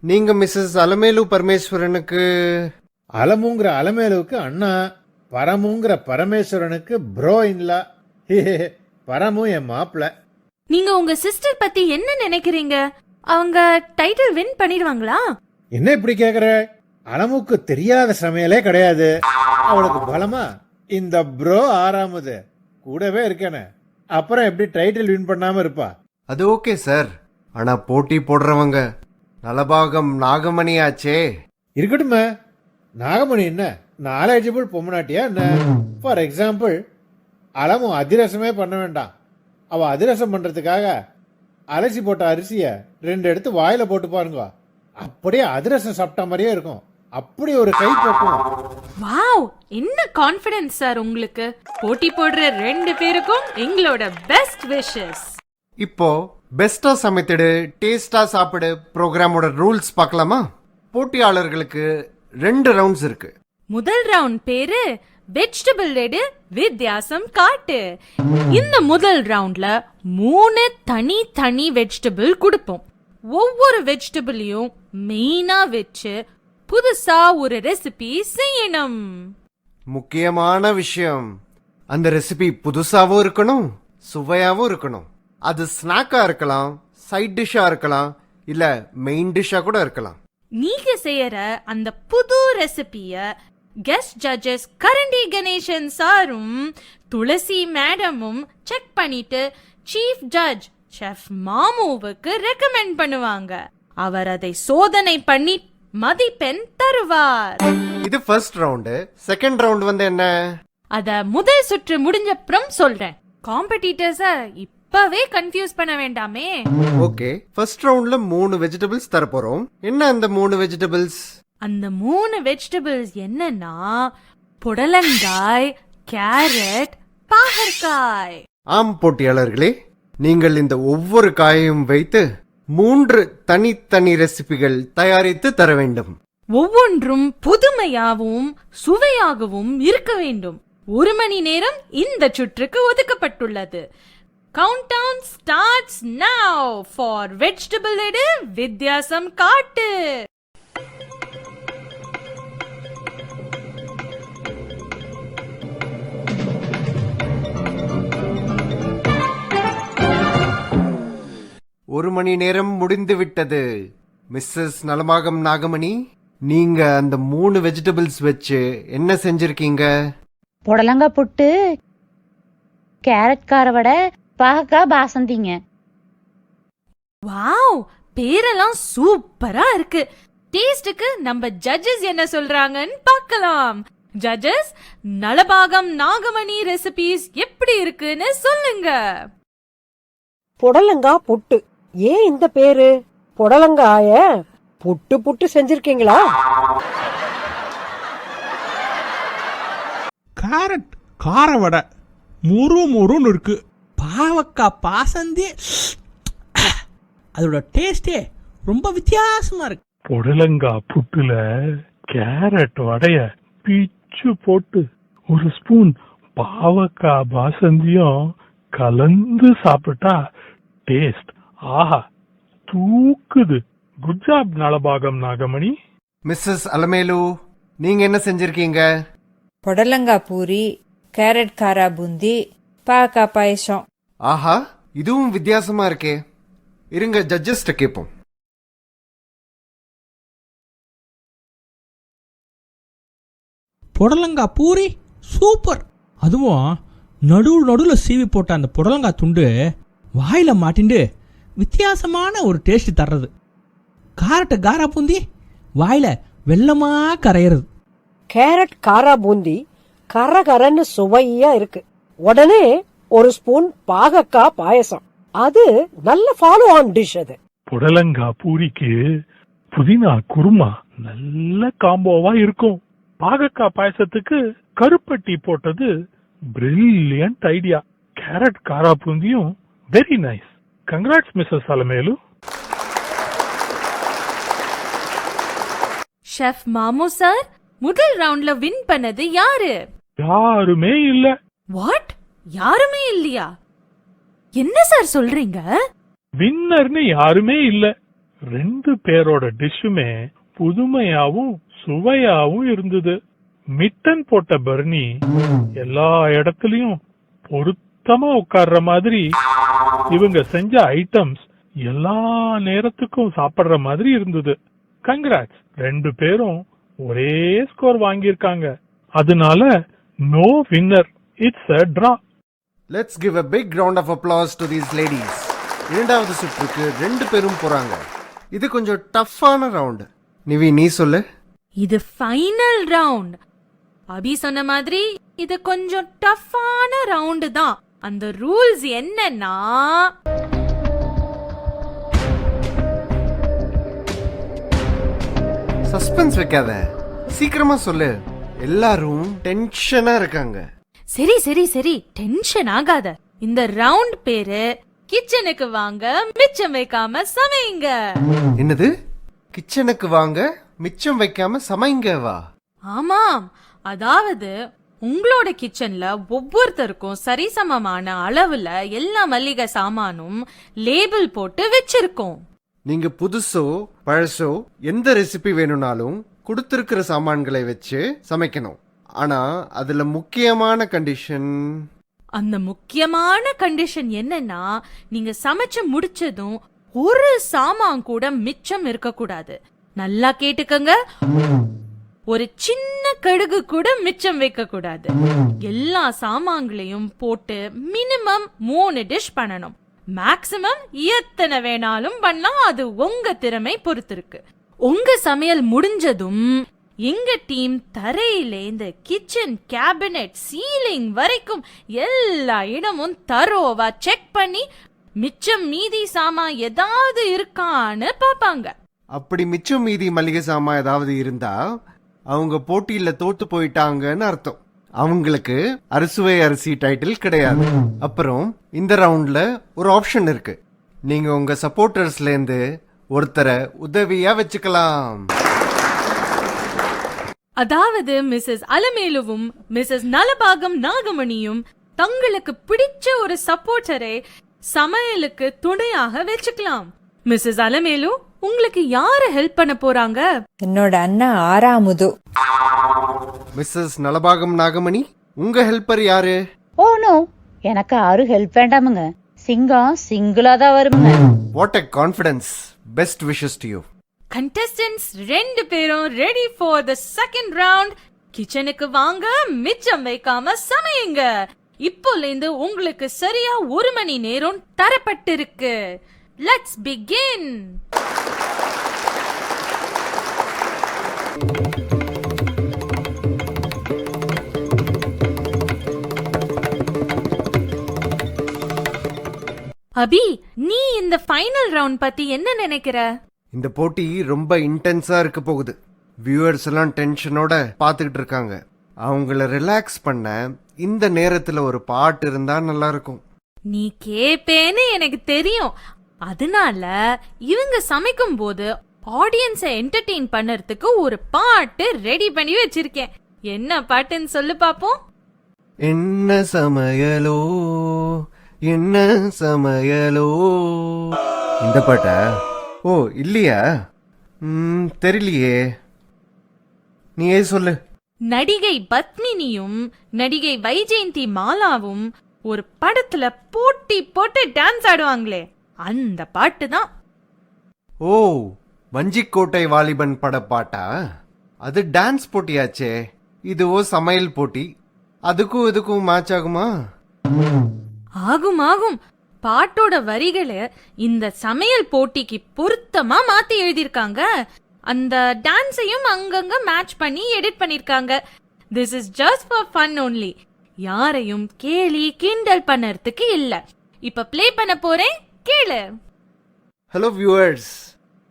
நீங்க மிஸ்ஸஸ் அலமேலு பரமேஸ்வரனுக்கு? அலமுங்கிற அலமேலுவுக்கு அண்ணா, பரமுங்கிற பரமேஸ்வரனுக்கு ப்ரோ இன்லா. பரமு என் மாப்பிள்ள. நீங்க உங்க சிஸ்டர் பத்தி என்ன நினைக்கிறீங்க? அவங்க டைட்டில் வின் பண்ணிடுவாங்களா? என்ன இப்படி கேக்குற? அலமுக்கு தெரியாத சமையலே கிடையாது. அவளுக்கு பலமா இந்த ப்ரோ ஆறாமுது கூடவே இருக்கேனே, அப்புறம் எப்படி டைட்டில் வின் பண்ணாம இருப்பா? அது ஓகே சார். ஆனா போட்டி போடுறவங்க நலபாகம் நாகமணி ஆச்சே. இருக்கட்டுமே. நாகமணி என்ன நாலேஜபிள் பொம்மநாட்டியா என்ன? ஃபார் எக்ஸாம்பிள், அலமு அதிரசமே பண்ண வேண்டாம். அவ அதிரசம் பண்றதுக்காக அலசி போட்ட அரிசிய 2 எடுத்து வாயில போட்டு பாருங்க, அப்படியே அதிரசம் சாப்பிட்ட மாதிரியே இருக்கும். அப்படி ஒரு கை போக்கும். வாவ், என்ன கான்ஃபிடன்ஸ் சார் உங்களுக்கு. போட்டி போடுற 2 பேருக்கும் எங்களோட பெஸ்ட் விஷஸ். இப்போ பெஸ்டா சமைத்திடு டேஸ்டா சாப்பிடு ப்ரோக்ராமோட ரூல்ஸ் பார்க்கலாமா? போட்டியாளர்களுக்கு 2 ரவுண்ட்ஸ் இருக்கு. முதல் ரவுண்ட் பேரு வெஜிடபிள் எடு வித்தியாசம் காட்டு. இந்த முதல் ரவுண்ட்ல 3 தனி வெஜிடபிள் கொடுப்போம். ஒவ்வொரு வெஜிடபிளையும் மெயினா வச்சு புதுசா ஒரு ரெசிபி செய்யணும். முக்கியமான விஷயம், அந்த ரெசிபி புதுசாவும் இருக்கணும், சுவையாவும் இருக்கணும். அது ஸ்நாக்கா இருக்கலாம், சைட் டிஷ்ஷா இருக்கலாம், இல்ல மெயின் டிஷ்ஷா கூட இருக்கலாம். நீங்க செய்யற அந்த புது ரெசிபிய கெஸ்ட் ஜட்ஜஸ் கரண்டி கணேசன் சாரும் துளசி மேடமும் செக் பண்ணிட்டு சீஃப் ஜட்ஜ் செஃப் மாமுவுக்கு ரெக்கமெண்ட் பண்ணுவாங்க. அவர் அதை சோதனை பண்ணி மதிப்பெண் தருவார். இது ஃபர்ஸ்ட் ரவுண்டு. செகண்ட் ரவுண்ட் வந்து என்ன? அத முதல் சுற்று முடிஞ்சப்புறம் சொல்றேன். காம்படிட்டர்ஸ இப்பவே கன்ஃபியூஸ் பண்ண வேண்டாமே. ஓகே, ஃபர்ஸ்ட் ரவுண்ட்ல 3 வெஜிடபிள்ஸ் தர போறோம். என்ன அந்த 3 வெஜிடபிள்ஸ்? அந்த 3 வெஜிடபிள்ஸ் என்னன்னா புடலங்காய், கேரட், பாகற்காய். ஆம் போட்டியாளர்களே, நீங்கள் இந்த ஒவ்வொரு காயையும் வைத்து 3 தனித்தனி ரெசிபிகள் தயாரித்து தர வேண்டும். ஒவ்வொன்றும் புதுமையாகவும் சுவையாகவும் இருக்க வேண்டும். 1 மணி நேரம் இந்த சுற்றுக்கு ஒதுக்கப்பட்டுள்ளது. Countdown starts now for vegetable எடு வித்தியாசம் காட்டு. ஒரு மணி நேரம் முடிந்து விட்டது. மிஸ்ஸஸ் நலமாகம் நாகமணி, நீங்க அந்த 3 வெஜிடபிள்ஸ் வச்சு என்ன செஞ்சிருக்கீங்க? புடலங்காய் புட்டு, கேரட் காரவடை, பாகக்காய் பாசந்திங்க. வாவ், பேரெல்லாம் சூப்பரா இருக்கு. டேஸ்டுக்கு நம்ம ஜட்ஜஸ் என்ன சொல்றாங்கன்னு பார்க்கலாம். ஜட்ஜஸ், நலபாகம் நாகமணி ரெசிபிஸ் எப்படி இருக்குன்னு சொல்லுங்க. புடலங்காய் புட்டு. ஏன் இந்த பேரு? புடலங்காய புட்டு புட்டு செஞ்சிருக்கீங்களா? கேரட் காரவடை முறுமுறுன்னு இருக்கு. பாவக்காய் பாசந்தி, அதோட டேஸ்டே ரொம்ப வித்தியாசமா இருக்கு. புடலங்காய் புட்டுல கேரட் வடைய பிச்சு போட்டு ஒரு ஸ்பூன் பாவக்காய் பாசந்தியும் கலந்து சாப்பிட்டா டேஸ்ட் ஆஹா தூக்குது. குட் ஜாப் நலபாகம் நாகமணி. மிஸ்ஸஸ் அலமேலு, நீங்க என்ன செஞ்சிருக்கீங்க? புடலங்காய் பூரி, கேரட் காரா பூந்தி, பாவக்காய் பாயசம். ஆஹா, இதுவும் வித்தியாசமா இருக்கே. இருங்க, ஜட்ஜஸ்ட கேட்போம். புடலங்காய் பூரி சூப்பர். அதுவும் நடுவில் சீவி போட்ட அந்த புடலங்காய் துண்டு வாயில மாட்டிண்டு வித்தியாசமான ஒரு டேஸ்ட் தர்றது. காரட்டு காரா பூந்தி வாயில வெள்ளமா கரையிறது. கேரட் காரா பூந்தி கரகரன்னு சுவையா இருக்கு. உடனே ஒரு ஸ்பூன் பாகக்காய் பாயசம், அது நல்ல ஃபாலோ ஆன் டிஷ். அது புடலங்காய் பூரிக்கு புதினா குருமா நல்ல காம்போவா இருக்கும். பாகக்காய் பாயசத்துக்கு கருப்பட்டி போட்டது பிரில்லியன்ட் ஐடியா. கேரட் காரா பூந்தியும் very nice. Congrats Mrs Alamelu. Chef மாமு சார், முதல் ரவுண்ட்ல வின் பண்ணது யாரு? யாருமே இல்ல. வாட்? யாருமே இல்லையா? என்ன சார் சொல்றீங்க? வின்னர்னு யாருமே இல்ல. 2 பேரோட டிஷ்ஷுமே புதுமையாவும் சுவையாவும் இருந்தது. மிட்டன் போட்ட பர்னி எல்லா இடத்துலயும் பொருத்தமா உட்கார்ற மாதிரி, இவங்க செஞ்ச ஐட்டம்ஸ் எல்லா நேரத்துக்கும் சாப்பிடுற மாதிரி இருந்தது. கங்க்ராட்ஸ், 2 பேரும் ஒரே ஸ்கோர் வாங்கியிருக்காங்க. அதனால no winner, it's a draw. Let's give a big round of applause to these ladies. இரண்டாவது சுற்றுக்கு 2 பேரும் போறாங்க. இது கொஞ்சம் டஃப்பான ரவுண்ட். நிவி, நீ சொல்லு. இது ஃபைனல் ரவுண்ட். அபி சொன்ன மாதிரி இது கொஞ்சம் டஃப்பான ரவுண்ட் தான். அந்த ரூல்ஸ் என்னன்னா, சஸ்பென்ஸ் வைக்காத, சீக்கிரமா சொல்லு. எல்லாரும் டென்ஷனா இருக்காங்க. சரி சரி சரி, டென்ஷன் ஆகாத. இந்த ரவுண்ட் பேரு கிச்சனுக்கு வாங்க மிச்சம் வைக்காம சமைங்க. என்னது? கிச்சனுக்கு வாங்க மிச்சம் வைக்காம சமைங்கவா? ஆமாம், அதாவது உங்களோட கிச்சன்ல ஒவ்வொருத்தருக்கும் சரிசமமான அளவுல எல்லா மல்லிகை சாமானும் லேபிள் போட்டு வச்சிருக்கோம். நீங்க புதுசோ பழசோ எந்த ரெசிபி வேணும்னாலும் கொடுத்திருக்கிற சாமான்களை வச்சு சமைக்கணும். ஆனா அதுல முக்கியமான கண்டிஷன். அந்த முக்கியமான கண்டிஷன் என்னன்னா, நீங்க சமைச்சு முடிச்சதும் ஒரு சாமான் கூட மிச்சம் இருக்க கூடாது. நல்லா கேட்டுக்கங்க, ஒரு சின்ன கடுகு கூட மிச்சம் வைக்க கூடாது. எல்லா சாமான்களையும் போட்டு மினிமம் 3 டிஷ் பண்ணணும். மேக்ஸிமம் எத்தனை வேணாலும் பண்ணலாம், அது உங்க திறமை பொறுத்து இருக்கு. உங்க சமையல் முடிஞ்சதும் எங்க டீம் தரையில இந்த கிச்சன் கேபினெட் சீலிங் வரைக்கும் எல்லா இடமும் தரோவா செக் பண்ணி மிச்சம் மீதி சாமான் ஏதாவது இருக்கான்னு பாப்பாங்க. அப்படி மிச்சம் மீதி மளிகை சாமான் ஏதாவது இருந்தா அவங்க போட்டியில தோத்து போயிட்டாங்கன்னு அர்த்தம். அவங்களுக்கு அறுசுவை அரிசி டைட்டில் கிடையாது. அப்புறம் இந்த ரவுண்ட்ல ஒரு ஆப்ஷன் இருக்கு. நீங்க உங்க சப்போர்ட்டர்ஸ்ல இருந்து ஒருத்தரை உதவியா வச்சுக்கலாம். அதாவது மிஸ்ஸஸ் அலமேலுவும் மிஸ்ஸஸ் நலபாகம் நாகமணியும் தங்களுக்கு பிடிச்ச ஒரு சப்போர்ட்டரை சமையலுக்கு துணையாக வச்சுக்கலாம். மிஸ்ஸஸ் அலமேலு, உங்களுக்கு யாரு ஹெல்ப் பண்ண போறாங்க? என்னோட அண்ணா ஆறாமுது. மிஸ்ஸஸ் நலபாகம் நாகமணி, உங்க ஹெல்ப்பர் யாரு? ஓ நோ, எனக்கு யாரும் ஹெல்ப் வேண்டாமுங்க. சிங்கம் சிங்கிளா தான் வருமுங்க. What a confidence. Best wishes to you. Contestants 2 பேரும் ready for the second round. கிச்சனுக்கு வாங்க மிச்சம் வைக்காம சமையுங்க. இப்போலேந்து உங்களுக்கு சரியா 1 மணி நேரம் தரப்பட்டிருக்கு. Let's begin. அபி, நீ இந்த ஃபைனல் ரவுண்ட் பத்தி என்ன நினைக்கிற? இந்த போட்டி ரொம்ப இன்டென்ஸா இருக்க போகுது. வியூவர்ஸ் எல்லாம் டென்ஷனோட பாத்துக்கிட்டு இருக்காங்க. அவங்கள ரிலாக்ஸ் பண்ண இந்த நேரத்துல ஒரு பாட்டு இருந்தா நல்லா இருக்கும். நீ கேப்பேன்னு எனக்கு தெரியும். அதனால இவங்க சமைக்கும் போது ஆடியன்ஸை என்டர்டெயின் பண்ணறதுக்கு ஒரு பாட்டு ரெடி பண்ணி வச்சிருக்கேன். என்ன பாட்டுன்னு சொல்லு பாப்போம். என்ன சமையலோ என்ன சமையலோ. இந்த பாட்டா? ஓ இல்லையா, தெரியலையே, நீயே சொல்லு. நடிகை பத்மினியும் நடிகை வைஜெயந்தி மாலாவும் ஒரு படத்துல போட்டி போட்டு டான்ஸ் ஆடுவாங்களே, அந்த பாட்டு தான். ஓ, வஞ்சிக்கோட்டை வாலிபன் பட பாட்டா? அது டான்ஸ் போட்டியாச்சே. இதுவோ சமையல் போட்டி. அதுக்கும் இதுக்கும் மேட்ச் ஆகுமா? ஆகும் ஆகும். பாட்டோட வரிகளை இந்த சமையல் போட்டிக்கு பொருத்தமா மாத்தி எழுதியிருக்காங்க. அந்த டான்ஸையும் அங்கங்க மேட்ச் பண்ணி எடிட் பண்ணிருக்காங்க. This is just for fun only. யாரையும் கேலி கிண்டல் பண்ணறதுக்கு இல்ல. இப்ப ப்ளே பண்ண போறேன், கேளு. ஹலோ வியூவர்ஸ்,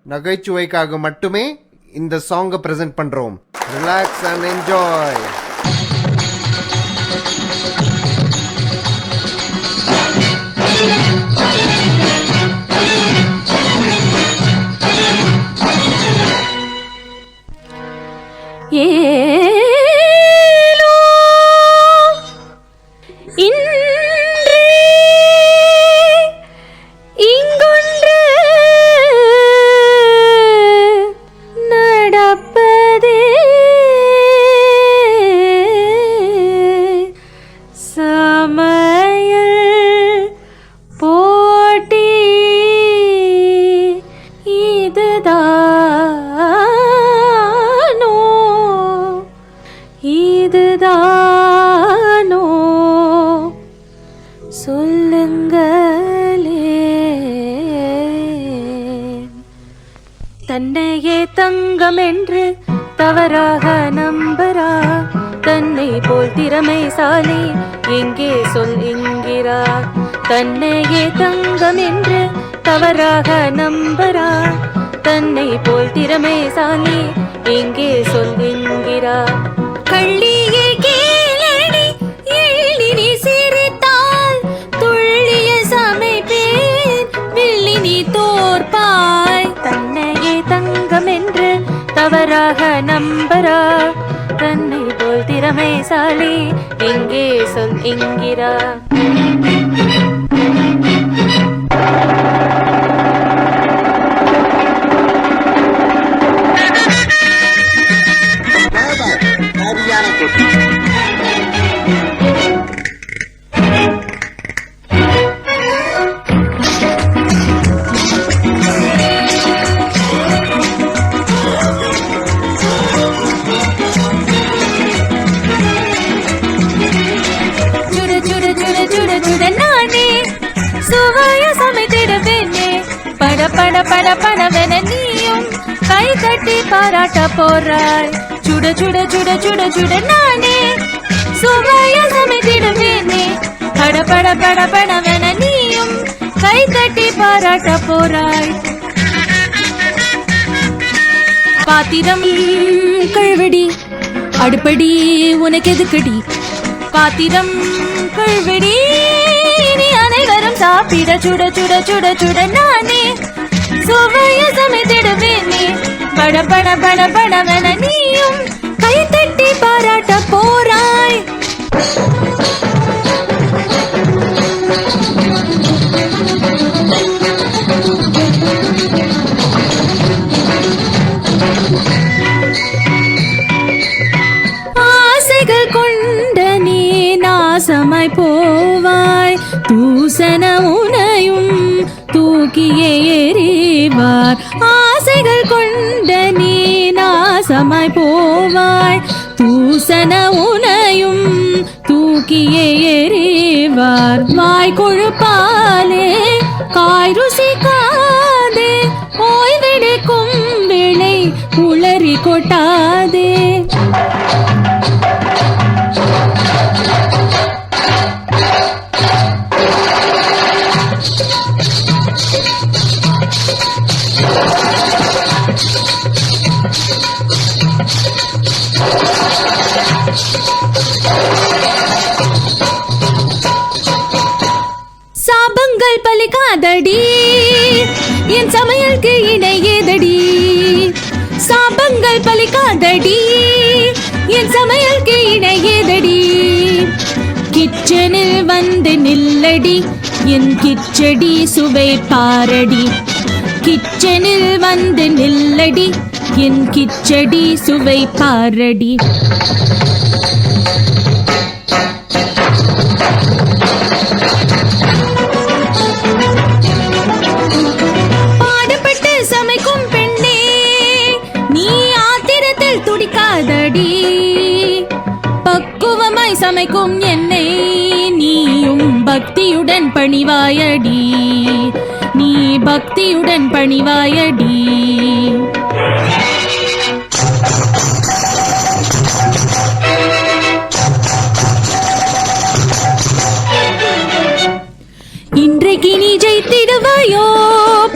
நகைச்சுவைக்காக மட்டுமே இந்த சாங்கை பிரசன்ட் பண்றோம். Relax and enjoy. ஏலோ இன்றே இங்கொன்று நடப்பதே சமையல் போட்டி இதுதானோ சொல்லுங்களே. தன்னையே தங்கம் என்று தவறாக நம்புறா, தன்னை போல் திறமைசாலி எங்கே சொல் என்கிறார். தன்னையே தங்கம் என்று தவறாக நம்புறா, தன்னை போல் திறமைசாலி எங்கே சொல் என்கிறார். கள்ளியே கேளடி எழினி சிரித்தால் துள்ளிய சமைப்பேன் வில்லி நீ தோற்பாய். தன்னையே தங்கம் என்று தவறாக நம்புறா, தன்னை போல் திறமைசாலி எங்கே சொல் என்கிறார். நானே சுவைய சமைத்திடுவேனே, பட பட பட படவென நீயும் கை தட்டி பாராட்ட போறாய். சுட சுட சுட சுட சுட நானே சுவைய சமைத்திடுவேனே, பட பட பட படவென நீயும் கை தட்டி பாராட்ட போறாய். பாத்திரம் கழுவடி அடுப்படி உனக்கு எதுக்கடி, பாத்திரம் கழுவடி நீ அனைவரும் சாப்பிட சுட சுட சுட சுட நானே சுவைய சமைத்திடுவேனே, பட பட பட படவென நீயும் கை தட்டி பாராட்ட போறாய். ஆசைகள் கொண்ட நீ நாசமாய் போவாய், தூசண உனையும் தூக்கியே எறிவார். ஆசைகள் கொண்ட நீ நாசமாய் போவாய், தூசண உனையும் தூக்கியே எறிவார். வாய் கொழுப்பாலே காய் ருசிக்காதே, ஓய்வெடுக்கும் வேளை உளறி கொட்டாதே. சாபங்கள் பலிக்காதடி என் சமையலுக்கு இணையேதடி, சாபங்கள் பலிக்காதடி என் சமையலுக்கு இணையேதடி. கிச்சனில் வந்து நில்லடி என் கிச்சடி சுவை பாரடி, கிச்சனில் வந்து நில்லடி என் கிச்சடி சுவை பாரடி. பாடுபட்டு சமைக்கும் பெண்ணே நீ ஆத்திரத்தில் துடிக்காதடி, பக்குவமாய் சமைக்கும் என்னை நீயும் பக்தியுடன் பணிவாயடி, நீ பக்தியுடன் பணிவாயடி. ஜெயித்திடுவாயோ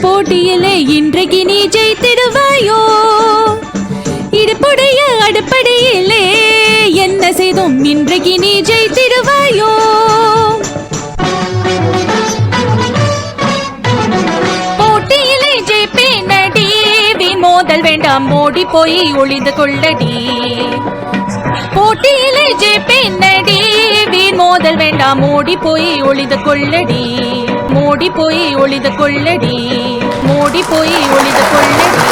போட்டியிலே இன்றைக்கு நீ ஜெயித்திடுவாயோ இடுப்புடைய அடுப்படையிலே என்ன செய்தோம் இன்றைக்கு நீ ஜெயித்திடுவாயோ போட்டியிலே ஜெயிப்பேன் நடி வீண் மோதல் வேண்டாம் ஓடி போய் ஒளிந்து கொள்ளடி போட்டியிலே ஜெயிப்பேன் நடி வீண் மோதல் வேண்டாம் ஓடி போய் ஒளிந்து கொள்ளடி மோடி போய் ஒளிந்து கொள்ளடி மோடி போய் ஒளிந்து கொள்ளடி.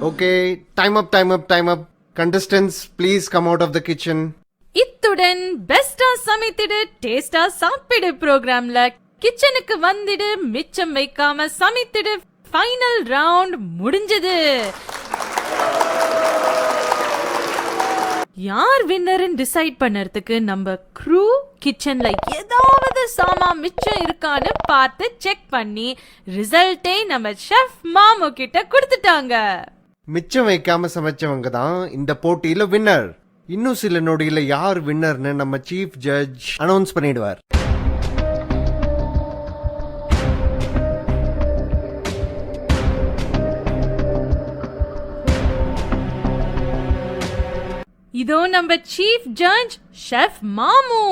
Okay, time up. Contestants, please come out of the kitchen. இத்துடன் பெஸ்டா சமைத்திடு டேஸ்டா சாப்பிடு ப்ரோக்ராம்ல கிச்சனுக்கு வந்துடு மிச்சம் வைக்காம சமைத்திடு ஃபைனல் ரவுண்ட் முடிஞ்சது. யார் வின்னர்னு டிசைட் பண்ணறதுக்கு நம்ம க்ரூ கிச்சன்ல ஏதாவது சாமான் மிச்சம் இருக்கான்னு பார்த்து செக் பண்ணி ரிசல்ட்டை நம்ம செஃப் மாமு கிட்ட கொடுத்துட்டாங்க. மிச்சம் வைக்காம சமைச்சவங்க தான் இந்த போட்டியில வின்னர். இன்னும் சில நொடியில யார் வின்னர்னு நம்ம சீஃப் ஜட்ஜ் அனௌன்ஸ் பண்ணிடுவார். இதோ நம்ம சீஃப் ஜட்ஜ் ஷெஃப் மாமு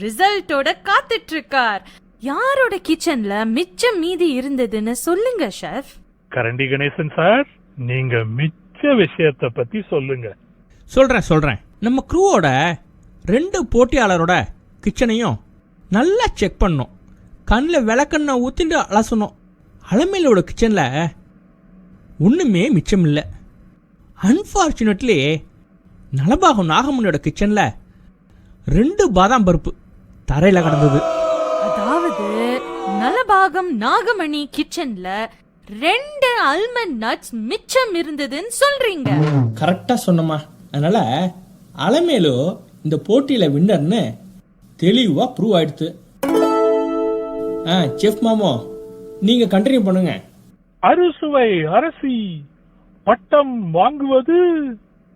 ரிசல்ட்டோட காத்துட்டு இருக்கார். யாரோட கிச்சன்ல மிச்சம் மீதி இருந்ததுன்னு சொல்லுங்க ஷெஃப். கரண்டி கணேசன் சார், நீங்க மிச்ச விஷயத்தை பத்தி சொல்லுங்க. சொல்றேன். நம்ம க்ரூவோட 2 போட்டியாளரோட கிச்சனையும் நல்லா செக் பண்ணோம். கண்ணில் விளக்கெண்ணெய் ஊற்றிட்டு அலசணும். அலமேலோட கிச்சனில் ஒன்றுமே மிச்சம் இல்லை. அன்ஃபார்ச்சுனேட்லி நலபாகம் நாகமணியோட கிச்சனில் 2 பாதாம் பருப்பு தரையில் கிடந்தது. அதாவது நலபாகம் நாகமணி கிச்சன்ல 2 ஆல்மண்ட் நட்ஸ் மிச்சம் இருந்ததுன்னு சொல்றீங்க. கரெக்டாக சொன்னமா. அதனால அலமேலு இந்த போட்டியில் வின்னர்னு தெளிவாக ப்ரூவ் ஆயிடுத்து. செஃப் மாமோ, நீங்க கண்டினியூ பண்ணுங்க. அறுசுவை அரசி பட்டம் வாங்குவது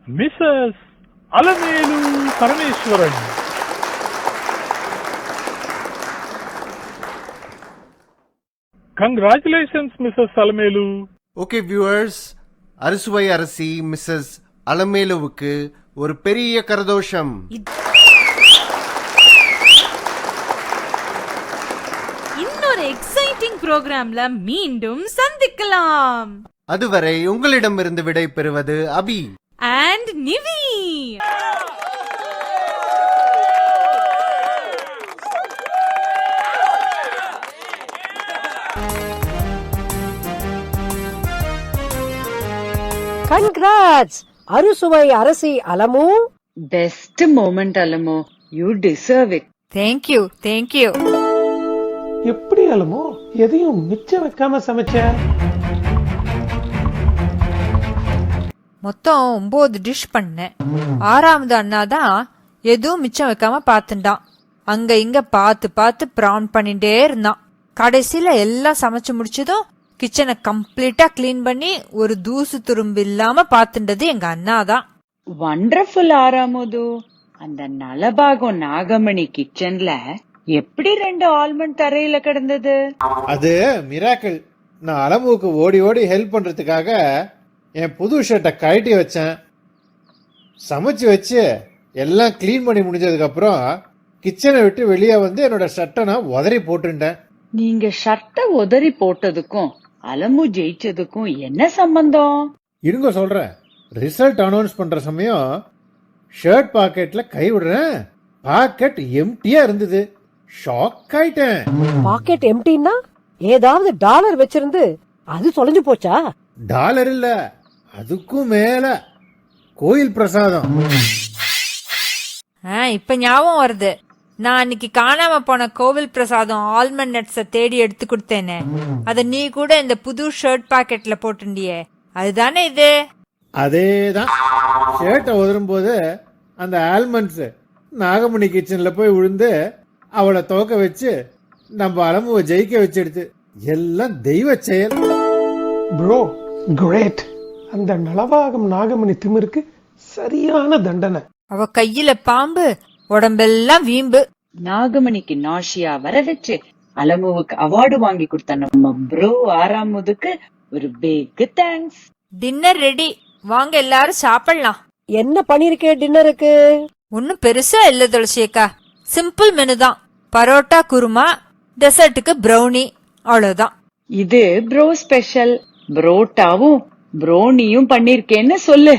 Mrs Alamelu Parameswaran. Congratulations, Mrs. Alamelu. Okay, viewers, அறுசுவை அரசி மிஸ்ஸஸ் அலமேலுவுக்கு ஒரு பெரிய கரதோஷம். இன்னொரு எக்ஸைட்டிங் ப்ரோக்ராம்ல மீண்டும் சந்திக்கலாம். அதுவரை உங்களிடமிருந்து விடை பெறுவது அபி and நிவி. Congrats! அறுசுவை அரசி Alamu. Best moment Alamu. You deserve it. Thank you. எப்படி அலமோ எதையும் மிச்சம் வைக்காம சமைச்ச? மொத்தம் 9 டிஷ் பண்ணேன். 6வது அண்ணா தான் எதுவும் மிச்சம் வைக்காம பார்த்துட்டான். அங்க இங்க பார்த்து ப்ரான் பண்ணிட்டே இருந்தான். கடைசியில எல்லாம் சமைச்சு முடிச்சதும் கிச்சனை கம்ப்ளீட்டா கிளீன் பண்ணி ஒரு தூசு துரும்பு இல்லாம பார்த்துட்டது எங்க அண்ணா தான். வண்டர்ஃபுல் ஆராமுது. அந்த நலபாகம் நாகமணி கிச்சன்ல எப்படி 2 ஆல்மண்ட் தரையில கிடந்தது? அது மிராக்கிள். நான் அலமுவுக்கு ஓடி ஹெல்ப் பண்றதுக்காக என் புது ஷர்ட்டை கழட்டி வச்சேன். சமைச்சு வச்சு எல்லாம் கிளீன் பண்ணி முடிஞ்சதுக்கு அப்புறம் கிச்சனை விட்டு வெளியே வந்து என்னோட ஷர்ட்டை நான் உதறி போட்டுட்டேன். நீங்க ஷர்ட்டை உதறி போட்டதுக்கும் அலமு ஜெயிச்சதுக்கும் என்ன சம்பந்தம்? இருங்க சொல்றேன். ரிசல்ட் அனௌன்ஸ் பண்ற சமயம் ஷர்ட் பாக்கெட்ல கை விடுறேன். பாக்கெட் எம்டியா இருந்தது. ஷாக் ஆயிட்டேன். பாக்கெட் எம்டின்னா ஏதாவது டாலர் வச்சிருந்து அது தொலைஞ்சு போச்சா? டாலர் இல்ல, அதுக்கும் மேல கோயில் பிரசாதம். இப்ப ஞாபகம் வருது. நான் அன்னைக்கு காணாம போன கோவில் பிரசாதம் ஆல்மண்ட் நட்ஸ தேடி எடுத்து கொடுத்தேனே, அத நீ கூட இந்த புது ஷர்ட் பாக்கெட்ல போட்டுண்டியே, அதுதானே இது? அதேதான். ஷர்ட்டை உதரும் போது அந்த ஆல்மண்ட்ஸ் நாகமணி கிச்சன்ல போய் விழுந்து அவளை துவக்க வச்சு நம்ம அலமுவை ஜெயிக்க வச்சிடுது. எல்லாம் தெய்வ செயல். Bro, great. அந்த நலவாகம் நாகமணி திமிருக்கு சரியான தண்டனை. அவ கையில பாம்பு, உடம்பெல்லாம் வீம்பு. நாகமணிக்கு நாஷியா வர வச்சு அலமுவுக்கு அவார்டு வாங்கி கொடுத்த நம்ம ப்ரோ ஆறாமுதுக்கு ஒரு பிக் தேங்க்ஸ். டின்னர் ரெடி, வாங்க எல்லாரும் சாப்பிடலாம். என்ன பண்ணிருக்கே டின்னருக்கு? ஒன்னும் பெருசா இல்ல துளசி அக்கா, சிம்பிள் மெனு தான். பரோட்டா குருமா, டெசர்ட்டுக்கு ப்ரௌனி, அவ்வளவுதான். இது ப்ரோ ஸ்பெஷல். புரோட்டாவும் ப்ரோனியும் பண்ணிருக்கேன்னு சொல்லு.